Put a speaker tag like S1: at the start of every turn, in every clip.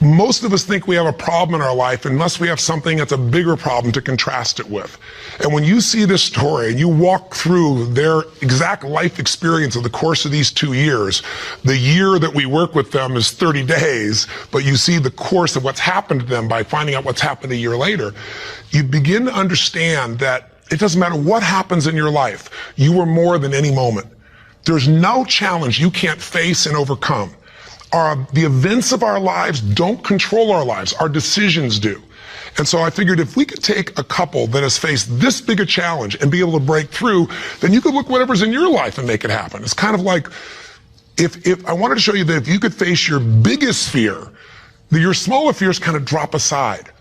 S1: Most of us think we have a problem in our life unless we have something that's a bigger problem to contrast it with. And when you see this story and you walk through their exact life experience of the course of these 2 years, the year that we work with them is 30 days, but you see the course of what's happened to them by finding out what's happened a year later, you begin to understand that it doesn't matter what happens in your life, you are more than any moment. There's no challenge you can't face and overcome. The events of our lives don't control our lives, our decisions do. And so I figured if we could take a couple that has faced this big a challenge and be able to break through, then you could look whatever's in your life and make it happen. It's kind of like, if I wanted to show you that if you could face your biggest fear, your smaller fears kind of drop aside.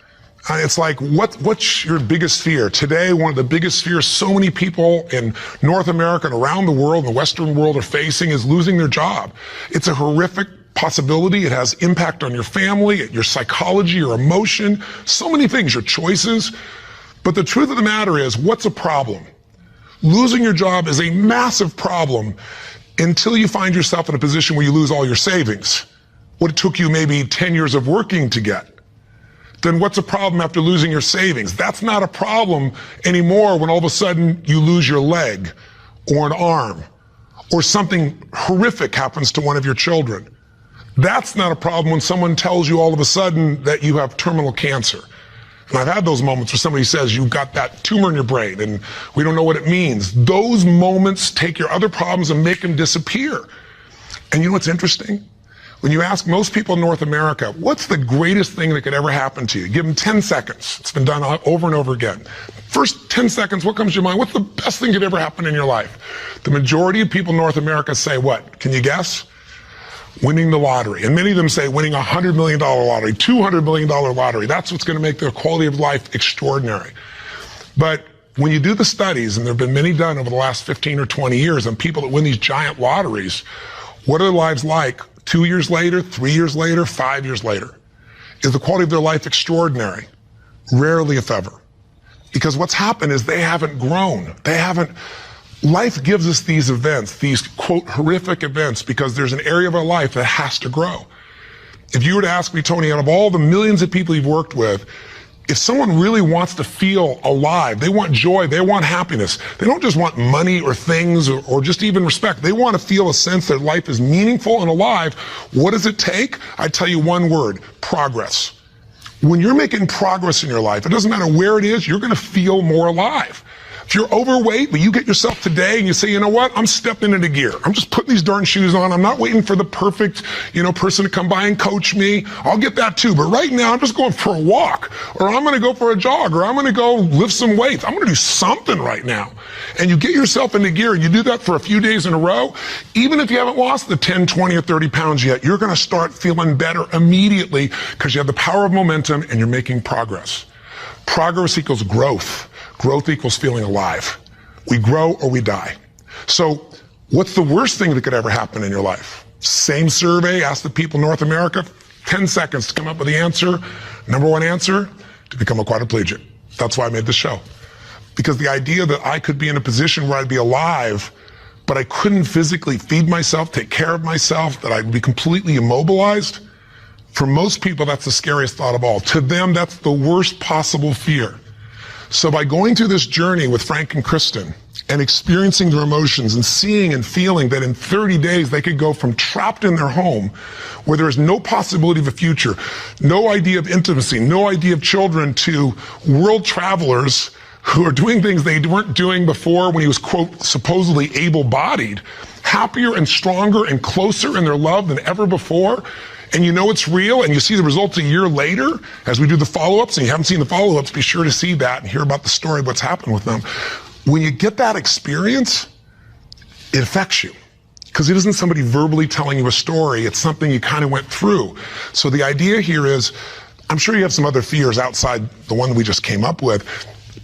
S1: It's like, what's your biggest fear? Today, one of the biggest fears so many people in North America and around the world, the Western world, are facing is losing their job. It's a horrific possibility. It has impact on your family, your psychology, your emotion, so many things, your choices. But the truth of the matter is, what's a problem? Losing your job is a massive problem until you find yourself in a position where you lose all your savings. What it took you maybe 10 years of working to get. Then what's a problem after losing your savings? That's not a problem anymore when all of a sudden you lose your leg or an arm or something horrific happens to one of your children. That's not a problem when someone tells you all of a sudden that you have terminal cancer. And I've had those moments where somebody says you've got that tumor in your brain and we don't know what it means. Those moments take your other problems and make them disappear. And you know what's interesting? When you ask most people in North America, what's the greatest thing that could ever happen to you? Give them 10 seconds. It's been done over and over again. First 10 seconds, what comes to your mind? What's the best thing that could ever happen in your life? The majority of people in North America say what? Can you guess? Winning the lottery. And many of them say winning a $100 million lottery, $200 million lottery. That's what's going to make their quality of life extraordinary. But when you do the studies, and there have been many done over the last 15 or 20 years on people that win these giant lotteries, what are their lives like 2 years later, 3 years later, 5 years later? Is the quality of their life extraordinary? Rarely, if ever. Because what's happened is they haven't grown. Life gives us these events, these, quote, horrific events, because there's an area of our life that has to grow. If you were to ask me, Tony, out of all the millions of people you've worked with, if someone really wants to feel alive, they want joy, they want happiness, they don't just want money or things or just even respect, they want to feel a sense that life is meaningful and alive, what does it take? I tell you one word: progress. When you're making progress in your life, it doesn't matter where it is, you're going to feel more alive. If you're overweight, but you get yourself today and you say, you know what, I'm stepping into gear. I'm just putting these darn shoes on. I'm not waiting for the perfect, person to come by and coach me. I'll get that too. But right now I'm just going for a walk, or I'm going to go for a jog, or I'm going to go lift some weights. I'm going to do something right now. And you get yourself into gear and you do that for a few days in a row. Even if you haven't lost the 10, 20, or 30 pounds yet, you're going to start feeling better immediately because you have the power of momentum and you're making progress. Progress equals growth. Growth equals feeling alive. We grow or we die. So what's the worst thing that could ever happen in your life? Same survey, ask the people in North America, 10 seconds to come up with the answer. Number one answer, to become a quadriplegic. That's why I made this show. Because the idea that I could be in a position where I'd be alive, but I couldn't physically feed myself, take care of myself, that I'd be completely immobilized, for most people, that's the scariest thought of all. To them, that's the worst possible fear. So by going through this journey with Frank and Kristen and experiencing their emotions and seeing and feeling that in 30 days they could go from trapped in their home where there is no possibility of a future, no idea of intimacy, no idea of children, to world travelers who are doing things they weren't doing before when he was, quote, supposedly able-bodied, happier and stronger and closer in their love than ever before. And you know it's real, and you see the results a year later as we do the follow-ups, and you haven't seen the follow-ups, be sure to see that and hear about the story of what's happened with them. When you get that experience, it affects you. Because it isn't somebody verbally telling you a story, it's something you kind of went through. So the idea here is, I'm sure you have some other fears outside the one we just came up with.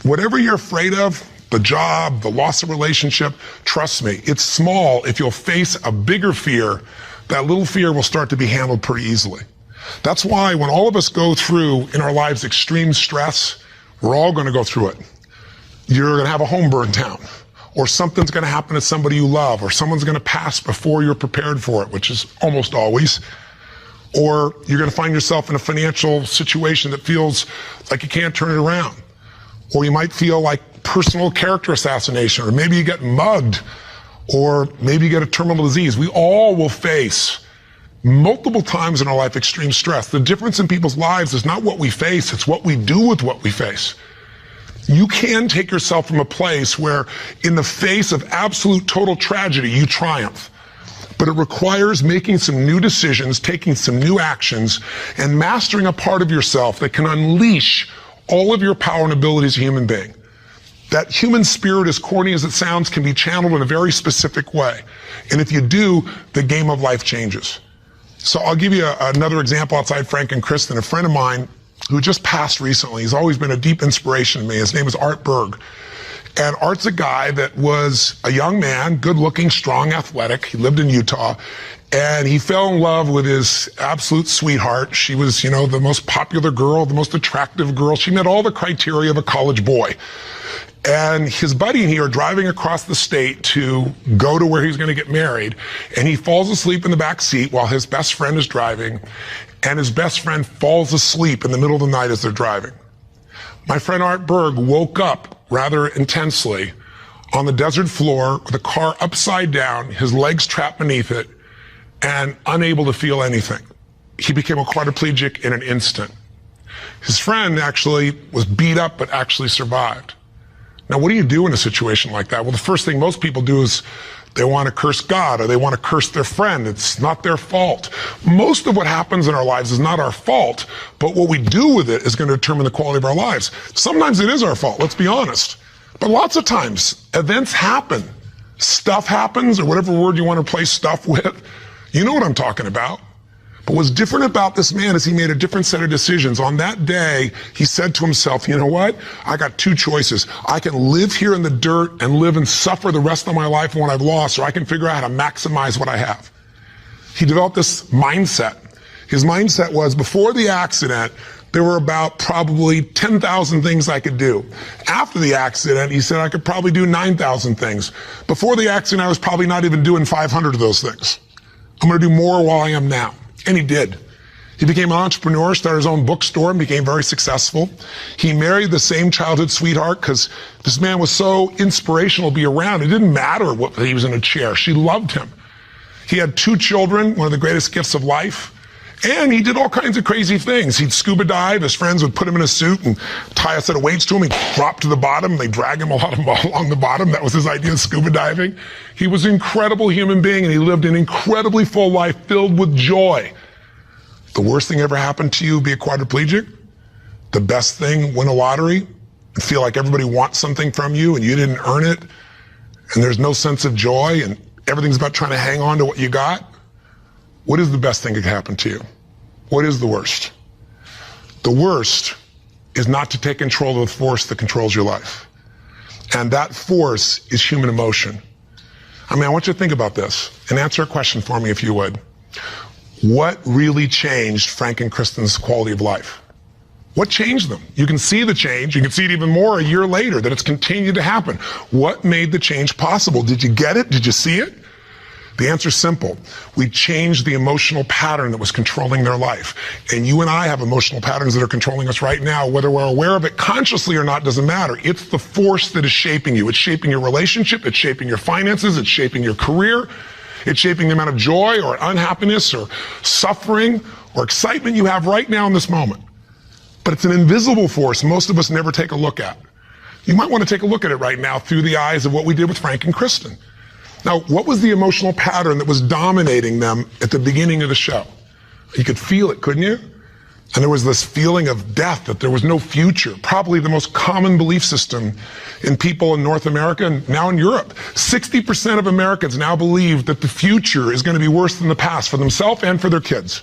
S1: Whatever you're afraid of, the job, the loss of relationship, trust me, it's small. If you'll face a bigger fear, that little fear will start to be handled pretty easily. That's why when all of us go through in our lives extreme stress, we're all going to go through it. You're going to have a home burned down, or something's going to happen to somebody you love, or someone's going to pass before you're prepared for it, which is almost always. Or you're going to find yourself in a financial situation that feels like you can't turn it around. Or you might feel like personal character assassination, or maybe you get mugged, or maybe you get a terminal disease. We all will face multiple times in our life extreme stress. The difference in people's lives is not what we face, it's what we do with what we face. You can take yourself from a place where in the face of absolute total tragedy, you triumph. But it requires making some new decisions, taking some new actions, and mastering a part of yourself that can unleash all of your power and ability as a human being. That human spirit, as corny as it sounds, can be channeled in a very specific way. And if you do, the game of life changes. So I'll give you another example outside Frank and Kristen. A friend of mine who just passed recently, he's always been a deep inspiration to me. His name is Art Berg. And Art's a guy that was a young man, good-looking, strong, athletic. He lived in Utah. And he fell in love with his absolute sweetheart. She was, you know, the most popular girl, the most attractive girl. She met all the criteria of a college boy. And his buddy and he are driving across the state to go to where he's going to get married. And he falls asleep in the back seat while his best friend is driving. And his best friend falls asleep in the middle of the night as they're driving. My friend Art Berg woke up rather intensely on the desert floor with the car upside down, his legs trapped beneath it, and unable to feel anything. He became a quadriplegic in an instant. His friend actually was beat up but actually survived. Now, what do you do in a situation like that? Well, the first thing most people do is they want to curse God or they want to curse their friend. It's not their fault. Most of what happens in our lives is not our fault, but what we do with it is going to determine the quality of our lives. Sometimes it is our fault, let's be honest. But lots of times, events happen. Stuff happens, or whatever word you want to replace stuff with. You know what I'm talking about. But what's different about this man is he made a different set of decisions. On that day, he said to himself, you know what? I got two choices. I can live here in the dirt and live and suffer the rest of my life on what I've lost, or I can figure out how to maximize what I have. He developed this mindset. His mindset was, before the accident, there were about probably 10,000 things I could do. After the accident, he said I could probably do 9,000 things. Before the accident, I was probably not even doing 500 of those things. I'm going to do more while I am now. And he did. He became an entrepreneur, started his own bookstore, and became very successful. He married the same childhood sweetheart because this man was so inspirational to be around. It didn't matter what he was in a chair. She loved him. He had 2 children, one of the greatest gifts of life. And he did all kinds of crazy things. He'd scuba dive. His friends would put him in a suit and tie a set of weights to him. He'd drop to the bottom. They'd drag him along the bottom. That was his idea of scuba diving. He was an incredible human being, and he lived an incredibly full life filled with joy. The worst thing ever happened to you, be a quadriplegic? The best thing, win a lottery and feel like everybody wants something from you and you didn't earn it, and there's no sense of joy and everything's about trying to hang on to what you got? What is the best thing that could happen to you? What is the worst? The worst is not to take control of the force that controls your life. And that force is human emotion. I mean, I want you to think about this and answer a question for me if you would. What really changed Frank and Kristen's quality of life? What changed them? You can see the change. You can see it even more a year later, that it's continued to happen. What made the change possible? Did you get it? Did you see it? The answer's simple. We changed the emotional pattern that was controlling their life. And you and I have emotional patterns that are controlling us right now. Whether we're aware of it consciously or not doesn't matter. It's the force that is shaping you. It's shaping your relationship. It's shaping your finances. It's shaping your career. It's shaping the amount of joy or unhappiness or suffering or excitement you have right now in this moment. But it's an invisible force most of us never take a look at. You might want to take a look at it right now through the eyes of what we did with Frank and Kristen. Now, what was the emotional pattern that was dominating them at the beginning of the show? You could feel it, couldn't you? And there was this feeling of death, that there was no future. Probably the most common belief system in people in North America and now in Europe. 60% of Americans now believe that the future is going to be worse than the past for themselves and for their kids.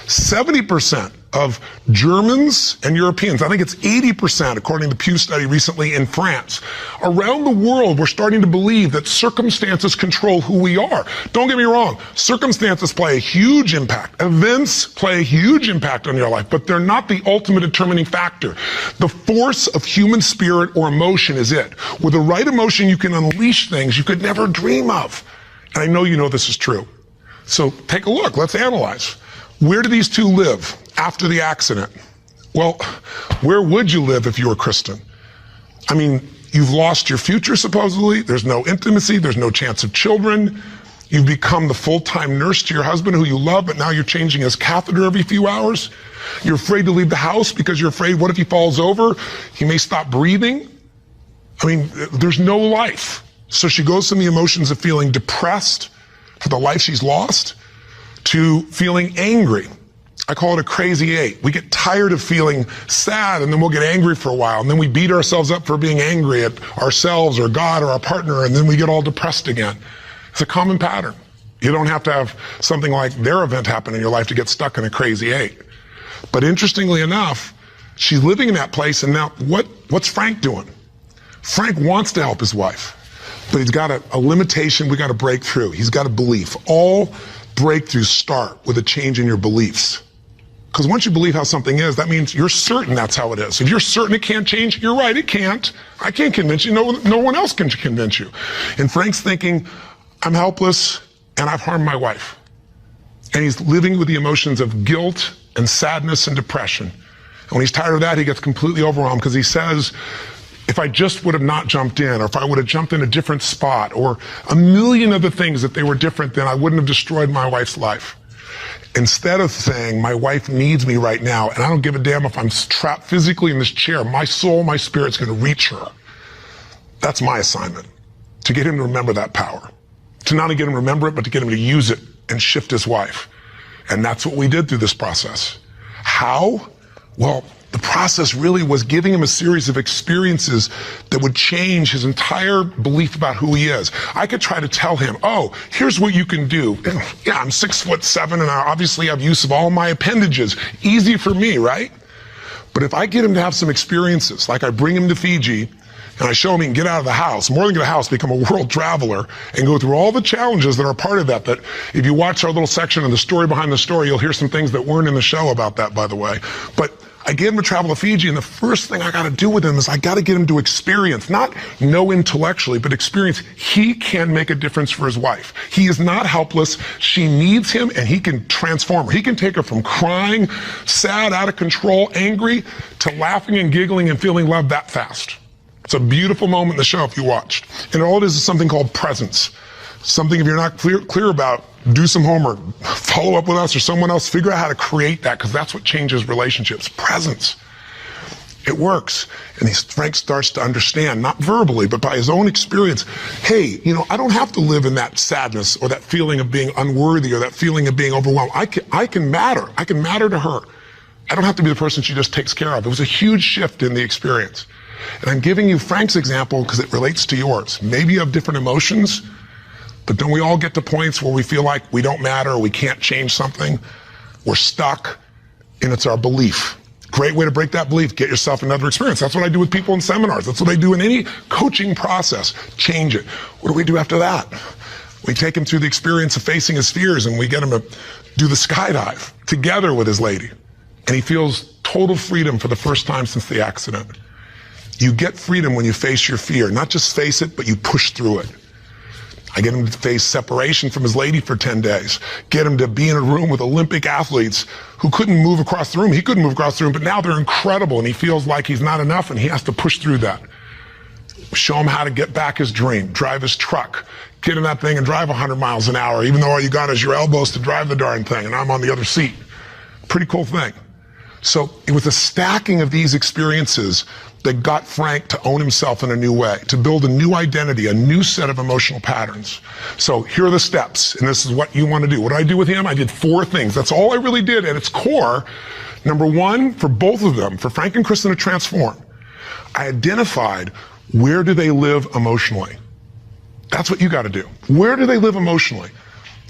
S1: 70% of Germans and Europeans, I think it's 80% according to the Pew study recently in France. Around the world, we're starting to believe that circumstances control who we are. Don't get me wrong, circumstances play a huge impact. Events play a huge impact on your life, but they're not the ultimate determining factor. The force of human spirit or emotion is it. With the right emotion, you can unleash things you could never dream of. And I know you know this is true. So take a look, let's analyze. Where do these two live after the accident? Well, where would you live if you were Kristen? I mean, you've lost your future, supposedly. There's no intimacy. There's no chance of children. You've become the full-time nurse to your husband who you love, but now you're changing his catheter every few hours. You're afraid to leave the house because you're afraid, what if he falls over? He may stop breathing. I mean, there's no life. So she goes from the emotions of feeling depressed for the life she's lost to feeling angry. I call it a crazy eight. We get tired of feeling sad, and then we'll get angry for a while, and then we beat ourselves up for being angry at ourselves or God or our partner, and then we get all depressed again. It's a common pattern. You don't have to have something like their event happen in your life to get stuck in a crazy eight. But interestingly enough, she's living in that place, and now what's Frank doing? Frank wants to help his wife, but he's got a limitation we got to break through. He's got a belief. All breakthroughs start with a change in your beliefs. Because once you believe how something is, that means you're certain that's how it is. If you're certain it can't change, you're right, it can't. I can't convince you. No one else can convince you. And Frank's thinking, I'm helpless and I've harmed my wife. And he's living with the emotions of guilt and sadness and depression. And when he's tired of that, he gets completely overwhelmed because he says, if I just would have not jumped in, or if I would have jumped in a different spot, or a million other things that they were different, then I wouldn't have destroyed my wife's life. Instead of saying, my wife needs me right now, and I don't give a damn if I'm trapped physically in this chair, my soul, my spirit's gonna reach her. That's my assignment, to get him to remember that power. To not only get him to remember it, but to get him to use it and shift his wife. And that's what we did through this process. How? Well, the process really was giving him a series of experiences that would change his entire belief about who he is. I could try to tell him, oh, here's what you can do. Yeah, I'm 6'7" and I obviously have use of all my appendages. Easy for me, right? But if I get him to have some experiences, like I bring him to Fiji, and I show him he can get out of the house, more than get out of the house, become a world traveler, and go through all the challenges that are part of that, that if you watch our little section of the story behind the story, you'll hear some things that weren't in the show about that, by the way. But I get him to travel to Fiji, and the first thing I gotta do with him is I gotta get him to experience, not know intellectually, but experience he can make a difference for his wife. He is not helpless. She needs him, and he can transform her. He can take her from crying, sad, out of control, angry, to laughing and giggling and feeling love that fast. It's a beautiful moment in the show if you watched. And all it is something called presence. Something if you're not clear about, do some homework, follow up with us or someone else, figure out how to create that, because that's what changes relationships. Presence. It works. And Frank starts to understand, not verbally, but by his own experience, hey, I don't have to live in that sadness or that feeling of being unworthy or that feeling of being overwhelmed. I can matter. I can matter to her. I don't have to be the person she just takes care of. It was a huge shift in the experience. And I'm giving you Frank's example because it relates to yours. Maybe you have different emotions, but don't we all get to points where we feel like we don't matter or we can't change something? We're stuck, and it's our belief. Great way to break that belief, get yourself another experience. That's what I do with people in seminars. That's what I do in any coaching process. Change it. What do we do after that? We take him through the experience of facing his fears, and we get him to do the skydive together with his lady. And he feels total freedom for the first time since the accident. You get freedom when you face your fear. Not just face it, but you push through it. I get him to face separation from his lady for 10 days. Get him to be in a room with Olympic athletes who couldn't move across the room. He couldn't move across the room, but now they're incredible, and he feels like he's not enough, and he has to push through that. Show him how to get back his dream, drive his truck, get in that thing and drive 100 miles an hour, even though all you got is your elbows to drive the darn thing, and I'm on the other seat. Pretty cool thing. So it was a stacking of these experiences that got Frank to own himself in a new way, to build a new identity, a new set of emotional patterns. So here are the steps, and this is what you want to do. What did I do with him? I did 4 things. That's all I really did at its core. Number 1, for both of them, for Frank and Kristen to transform, I identified where do they live emotionally. That's what you got to do. Where do they live emotionally?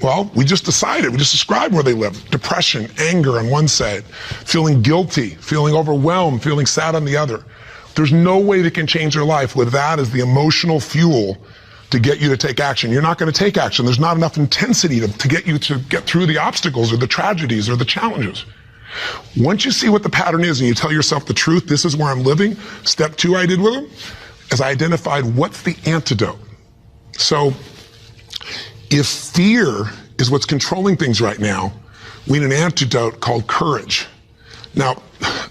S1: Well, we just decided, we just described where they live. Depression, anger on one side, feeling guilty, feeling overwhelmed, feeling sad on the other. There's no way they can change their life with that as the emotional fuel to get you to take action. You're not going to take action. There's not enough intensity to get you to get through the obstacles or the tragedies or the challenges. Once you see what the pattern is and you tell yourself the truth, this is where I'm living, step 2 I did with them, is I identified what's the antidote. So if fear is what's controlling things right now, we need an antidote called courage. Now,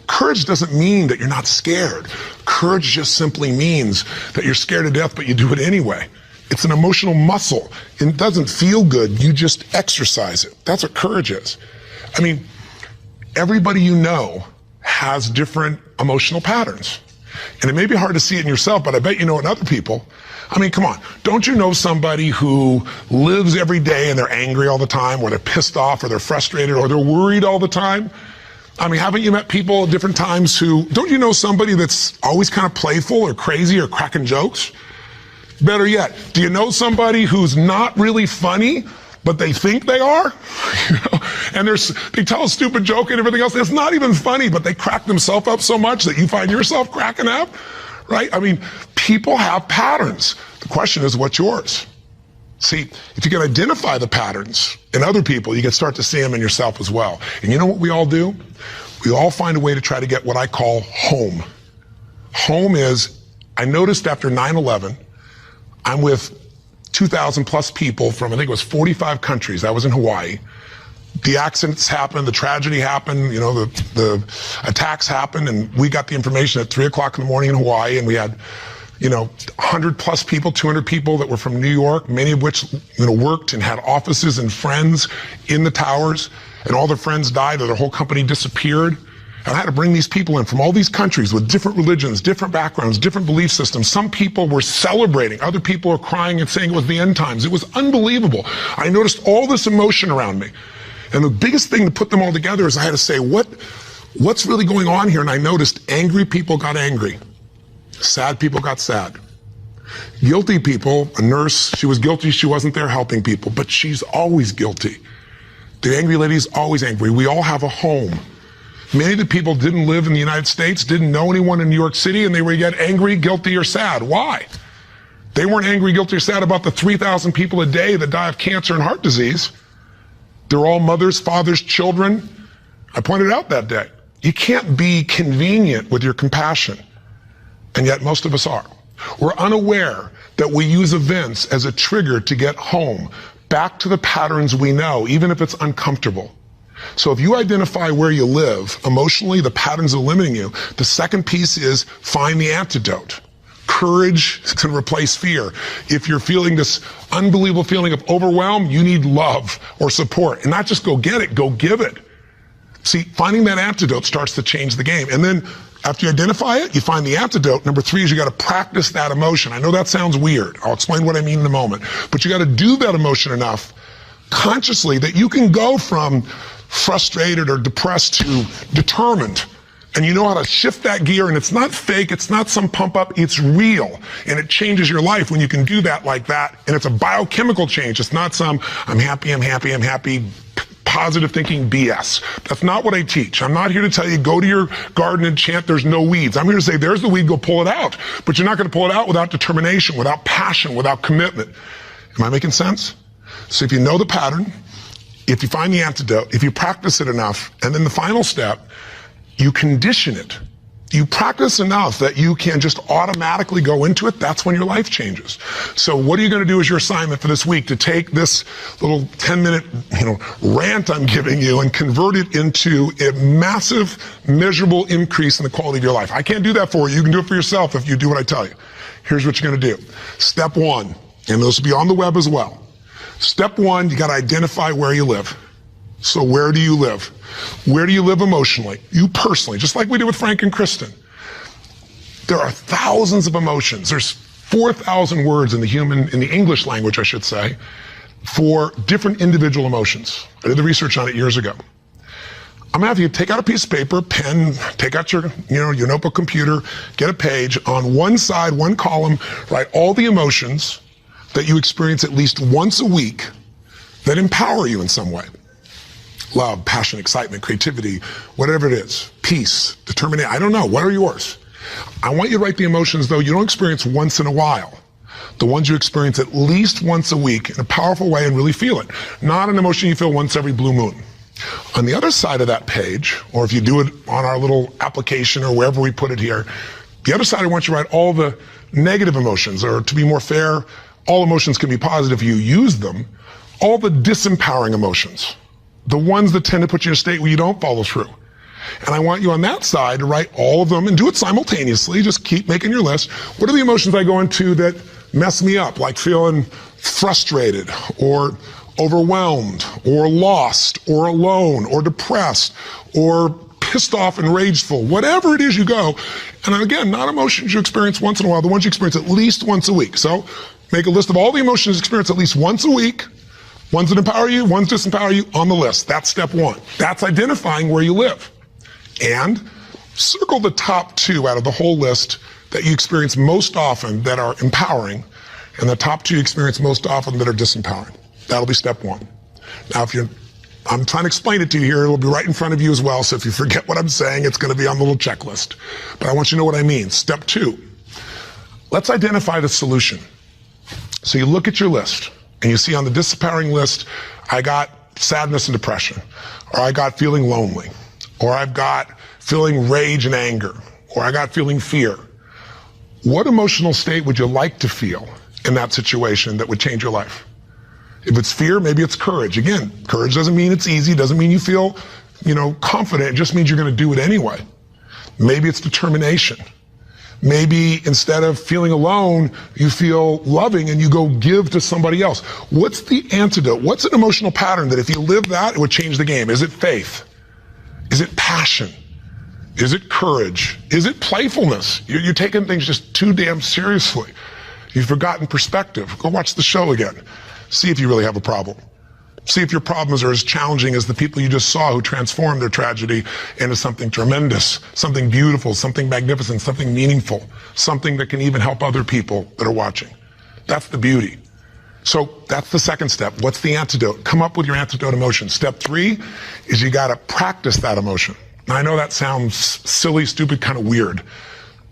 S1: courage doesn't mean that you're not scared. Courage just simply means that you're scared to death, but you do it anyway. It's an emotional muscle. It doesn't feel good. You just exercise it. That's what courage is. I mean, everybody you know has different emotional patterns. And it may be hard to see it in yourself, but I bet you know in other people. I mean, come on. Don't you know somebody who lives every day and they're angry all the time, or they're pissed off, or they're frustrated, or they're worried all the time? I mean, haven't you met people at different times who, don't you know somebody that's always kind of playful or crazy or cracking jokes? Better yet, do you know somebody who's not really funny, but they think they are? And they tell a stupid joke and everything else. It's not even funny, but they crack themselves up so much that you find yourself cracking up, right? I mean, people have patterns. The question is, what's yours? See, if you can identify the patterns in other people, you can start to see them in yourself as well. And you know what we all do? We all find a way to try to get what I call home. Home is, I noticed after 9/11, I'm with 2,000 plus people from, I think it was 45 countries. I was in Hawaii. The accidents happened, the tragedy happened, you know, the attacks happened, and we got the information at 3 o'clock in the morning in Hawaii, and we had, you know, 100 plus people, 200 people that were from New York, many of which, you know, worked and had offices and friends in the towers, and all their friends died or their whole company disappeared. And I had to bring these people in from all these countries with different religions, different backgrounds, different belief systems. Some people were celebrating. Other people were crying and saying it was the end times. It was unbelievable. I noticed all this emotion around me. And the biggest thing to put them all together is I had to say, what's really going on here? And I noticed angry people got angry. Sad people got sad. Guilty people, a nurse, she was guilty, she wasn't there helping people, but she's always guilty. The angry lady's always angry. We all have a home. Many of the people didn't live in the United States, didn't know anyone in New York City, and they were yet angry, guilty, or sad. Why? They weren't angry, guilty, or sad about the 3,000 people a day that die of cancer and heart disease. They're all mothers, fathers, children. I pointed out that day. You can't be convenient with your compassion, and yet most of us are. We're unaware that we use events as a trigger to get home, back to the patterns we know, even if it's uncomfortable. So if you identify where you live, emotionally, the patterns are limiting you, the second piece is find the antidote. Courage can replace fear. If you're feeling this unbelievable feeling of overwhelm, you need love or support. And not just go get it, go give it. See, finding that antidote starts to change the game. And then after you identify it, you find the antidote. Number 3 is you got to practice that emotion. I know that sounds weird. I'll explain what I mean in a moment. But you got to do that emotion enough consciously that you can go from frustrated or depressed to determined. And you know how to shift that gear, and it's not fake, it's not some pump up, it's real. And it changes your life when you can do that like that. And it's a biochemical change. It's not some I'm happy, positive thinking BS. That's not what I teach. I'm not here to tell you go to your garden and chant there's no weeds. I'm here to say there's the weed, go pull it out. But you're not going to pull it out without determination, without passion, without commitment. Am I making sense? So if you know the pattern, if you find the antidote, if you practice it enough, and then the final step, you condition it. You practice enough that you can just automatically go into it. That's when your life changes. So what are you going to do as your assignment for this week? To take this little 10-minute, rant I'm giving you and convert it into a massive, measurable increase in the quality of your life. I can't do that for you. You can do it for yourself if you do what I tell you. Here's what you're going to do. Step 1, and this will be on the web as well. Step 1, you got to identify where you live. So where do you live? Where do you live emotionally? You personally, just like we did with Frank and Kristen. There are thousands of emotions. There's 4,000 words in the English language, I should say, for different individual emotions. I did the research on it years ago. I'm gonna have you take out a piece of paper, pen, take out your notebook, computer, get a page. On one side, one column, write all the emotions that you experience at least once a week that empower you in some way. Love, passion, excitement, creativity, whatever it is. Peace, determination, I don't know, what are yours? I want you to write the emotions, though, you don't experience once in a while. The ones you experience at least once a week in a powerful way and really feel it. Not an emotion you feel once every blue moon. On the other side of that page, or if you do it on our little application or wherever we put it here, the other side I want you to write all the negative emotions, or to be more fair, all emotions can be positive if you use them, all the disempowering emotions. the ones that tend to put you in a state where you don't follow through. And I want you on that side to write all of them and do it simultaneously. Just keep making your list. What are the emotions I go into that mess me up, like feeling frustrated or overwhelmed or lost or alone or depressed or pissed off and rageful, whatever it is you go. And again, not emotions you experience once in a while, the ones you experience at least once a week. So make a list of all the emotions you experience at least once a week, ones that empower you, ones that disempower you on the list. That's step one. That's identifying where you live. And circle the top 2 out of the whole list that you experience most often that are empowering, and the top 2 you experience most often that are disempowering. That'll be step 1. Now, I'm trying to explain it to you here. It'll be right in front of you as well. So if you forget what I'm saying, it's going to be on the little checklist. But I want you to know what I mean. Step 2, let's identify the solution. So you look at your list and you see on the disempowering list, I got sadness and depression, or I got feeling lonely, or I've got feeling rage and anger, or I got feeling fear. What emotional state would you like to feel in that situation that would change your life? If it's fear, maybe it's courage. Again, courage doesn't mean it's easy, doesn't mean you feel, confident. It just means you're going to do it anyway. Maybe it's determination. Maybe instead of feeling alone, you feel loving and you go give to somebody else. What's the antidote? What's an emotional pattern that if you live that, it would change the game? Is it faith? Is it passion? Is it courage? Is it playfulness? You're taking things just too damn seriously. You've forgotten perspective. Go watch the show again. See if you really have a problem. See if your problems are as challenging as the people you just saw who transformed their tragedy into something tremendous, something beautiful, something magnificent, something meaningful, something that can even help other people that are watching. That's the beauty. So that's the second step. What's the antidote? Come up with your antidote emotion. Step 3 is you got to practice that emotion. Now, I know that sounds silly, stupid, kind of weird.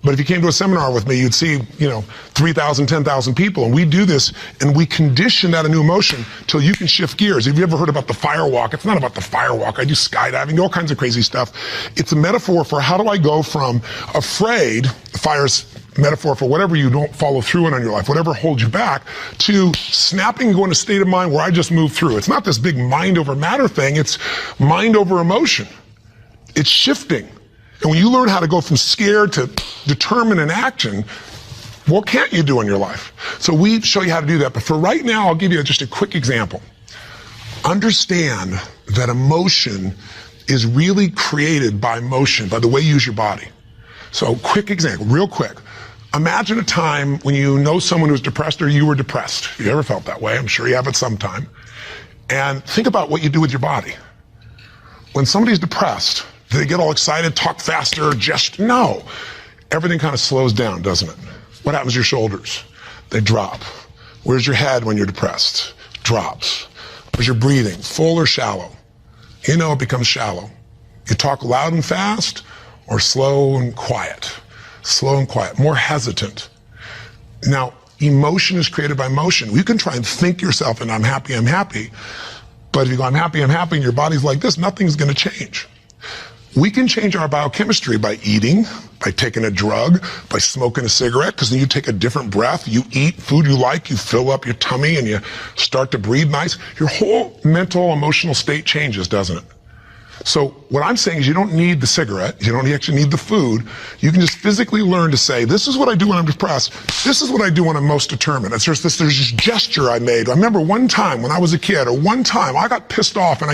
S1: But if you came to a seminar with me, you'd see, 3,000, 10,000 people, and we do this, and we condition that a new emotion till you can shift gears. Have you ever heard about the fire walk? It's not about the fire walk. I do skydiving, all kinds of crazy stuff. It's a metaphor for how do I go from afraid, fire's metaphor for whatever you don't follow through on your life, whatever holds you back, to snapping and going to a state of mind where I just move through. It's not this big mind over matter thing. It's mind over emotion. It's shifting. And when you learn how to go from scared to determined in action, what can't you do in your life? So we show you how to do that. But for right now, I'll give you just a quick example. Understand that emotion is really created by motion, by the way you use your body. So quick example, real quick. Imagine a time when you know someone who's depressed or you were depressed. If you ever felt that way, I'm sure you have at some time. And think about what you do with your body. When somebody's depressed, do they get all excited, talk faster, gesture? No. Everything kind of slows down, doesn't it? What happens to your shoulders? They drop. Where's your head when you're depressed? Drops. Where's your breathing? Full or shallow? It becomes shallow. You talk loud and fast or slow and quiet? Slow and quiet, more hesitant. Now, emotion is created by motion. You can try and think yourself and I'm happy. But if you go, I'm happy, and your body's like this, nothing's going to change. We can change our biochemistry by eating, by taking a drug, by smoking a cigarette, because then you take a different breath, you eat food you like, you fill up your tummy and you start to breathe nice. Your whole mental, emotional state changes, doesn't it? So what I'm saying is you don't need the cigarette, you don't actually need the food. You can just physically learn to say, this is what I do when I'm depressed, this is what I do when I'm most determined. There's this gesture I made. I remember one time when I was a kid, or one time I got pissed off and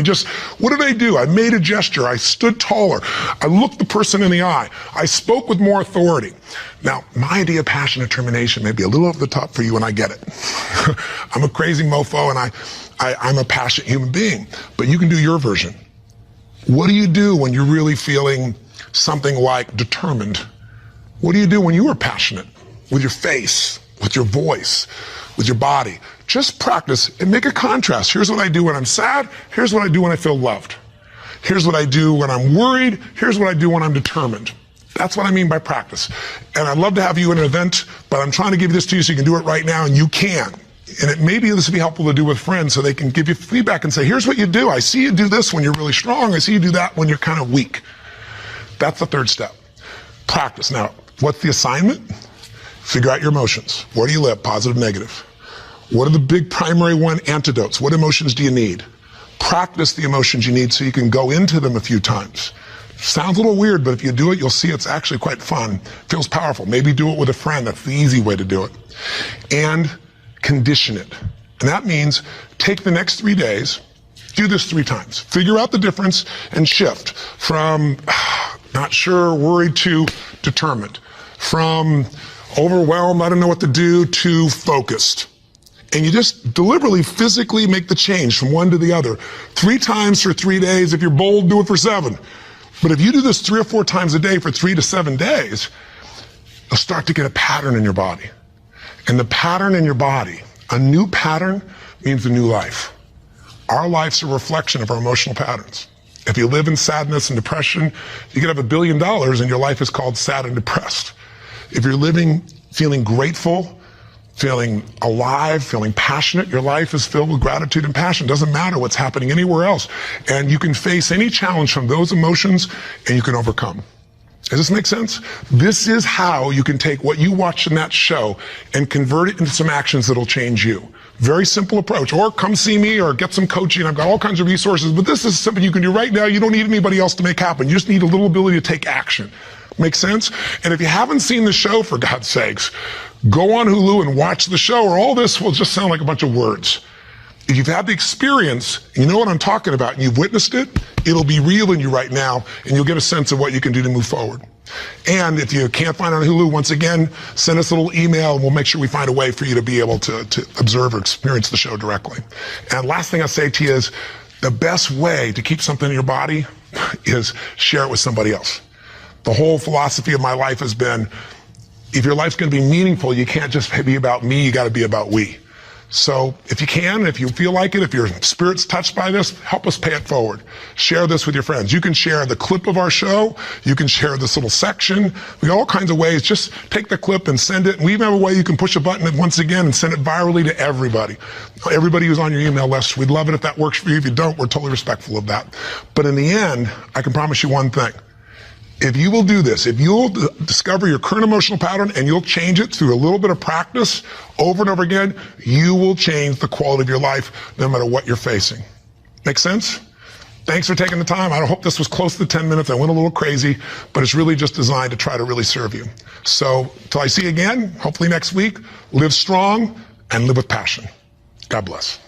S1: what did I do? I made a gesture, I stood taller, I looked the person in the eye, I spoke with more authority. Now, my idea of passion and determination may be a little over the top for you, and I get it. I'm a crazy mofo and I'm a passionate human being, but you can do your version. What do you do when you're really feeling something like determined? What do you do when you are passionate? With your face, with your voice, with your body. Just practice and make a contrast. Here's what I do when I'm sad. Here's what I do when I feel loved. Here's what I do when I'm worried. Here's what I do when I'm determined. That's what I mean by practice. And I'd love to have you in an event, but I'm trying to give this to you so you can do it right now, and you can. And maybe this would be helpful to do with friends so they can give you feedback and say, here's what you do. I see you do this when you're really strong. I see you do that when you're kind of weak. That's the third step. Practice. Now, what's the assignment? Figure out your emotions. Where do you live? Positive, negative. What are the big primary antidotes? What emotions do you need? Practice the emotions you need so you can go into them a few times. Sounds a little weird, but if you do it, you'll see it's actually quite fun. Feels powerful. Maybe do it with a friend. That's the easy way to do it. And condition it. And that means take the next 3 days, do this 3 times. Figure out the difference and shift from not sure, worried to determined. From overwhelmed, I don't know what to do, to focused. And you just deliberately, physically make the change from one to the other. 3 times for 3 days. If you're bold, do it for 7. But if you do this 3 or 4 times a day for 3 to 7 days, you'll start to get a pattern in your body. And the pattern in your body, a new pattern, means a new life. Our life's a reflection of our emotional patterns. If you live in sadness and depression, you could have $1 billion and your life is called sad and depressed. If you're living feeling grateful, feeling alive, feeling passionate, your life is filled with gratitude and passion. Doesn't matter what's happening anywhere else. And you can face any challenge from those emotions and you can overcome. Does this make sense? This is how you can take what you watched in that show and convert it into some actions that'll change you. Very simple approach. Or come see me or get some coaching. I've got all kinds of resources, but this is something you can do right now. You don't need anybody else to make happen. You just need a little ability to take action. Make sense? And if you haven't seen the show, for God's sakes, go on Hulu and watch the show, or all this will just sound like a bunch of words. If you've had the experience, you know what I'm talking about, and you've witnessed it, it'll be real in you right now, and you'll get a sense of what you can do to move forward. And if you can't find it on Hulu, once again, send us a little email, and we'll make sure we find a way for you to be able to observe or experience the show directly. And last thing I'll say to you is, the best way to keep something in your body is share it with somebody else. The whole philosophy of my life has been, if your life's going to be meaningful, you can't just be about me, you got to be about we. So if you can, if you feel like it, if your spirit's touched by this, help us pay it forward. Share this with your friends. You can share the clip of our show. You can share this little section. We got all kinds of ways. Just take the clip and send it. And we even have a way you can push a button once again and send it virally to everybody. Everybody who's on your email list. We'd love it if that works for you. If you don't, we're totally respectful of that. But in the end, I can promise you one thing. If you will do this, if you'll discover your current emotional pattern and you'll change it through a little bit of practice over and over again, you will change the quality of your life no matter what you're facing. Make sense? Thanks for taking the time. I hope this was close to 10 minutes. I went a little crazy, but it's really just designed to try to really serve you. So till I see you again, hopefully next week, live strong and live with passion. God bless.